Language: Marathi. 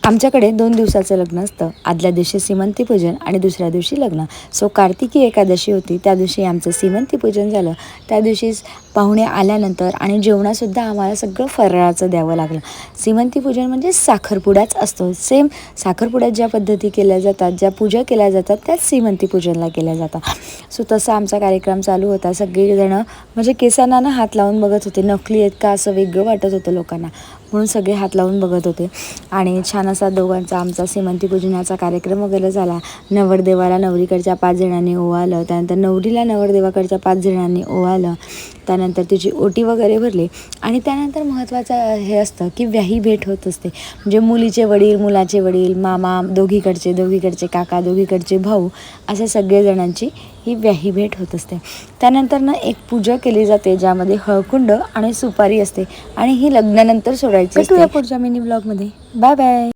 आमच्याकडे 2 दिवसाचं लग्न असतं. आदल्या दिवशी सीमंतीपूजन आणि दुसऱ्या दिवशी लग्न. सो कार्तिकी एकादशी होती, त्या दिवशी आमचं सीमंतीपूजन झालं. त्या दिवशीच पाहुणे आल्यानंतर आणि जेवणासुद्धा आम्हाला सगळं फराळाचं द्यावं लागलं. सीमंतीपूजन म्हणजे साखरपुडाच असतो. सेम साखरपुड्यात ज्या पद्धती केल्या जातात, ज्या पूजा केल्या जातात, त्याच सीमंतीपूजनला केल्या जातात. सो तसा आमचा कार्यक्रम चालू होता. सगळेजणं म्हणजे केसांना ना हात लावून बघत होते. नकली आहेत का असं वेगळं वाटत होतं लोकांना, म्हणून सगळे हात लावून बघत होते. आणि छान असा दोघांचा आमचा सीमंतीपूजनाचा कार्यक्रम वगैरे झाला. नवरदेवाला नवरीकडच्या 5 जणांनी ओवाळलं, त्यानंतर नवरीला नवरदेवाकडच्या 5 जणांनी ओवाळलं, त्यानंतर तिची ओटी वगैरे भरली. आणि त्यानंतर महत्त्वाचं हे असतं की व्याही भेट होत असते. म्हणजे मुलीचे वडील, मुलाचे वडील, मामा दोघीकडचे काका, दोघीकडचे भाऊ, अशा सगळेजणांची ही व्याही भेट होत असते. त्यानंतर ना एक पूजा केली जाते, ज्यामध्ये हळकुंड आणि सुपारी असते आणि ही लग्नानंतर सोडायची असते. पुढच्या मिनी ब्लॉगमध्ये. Bye bye.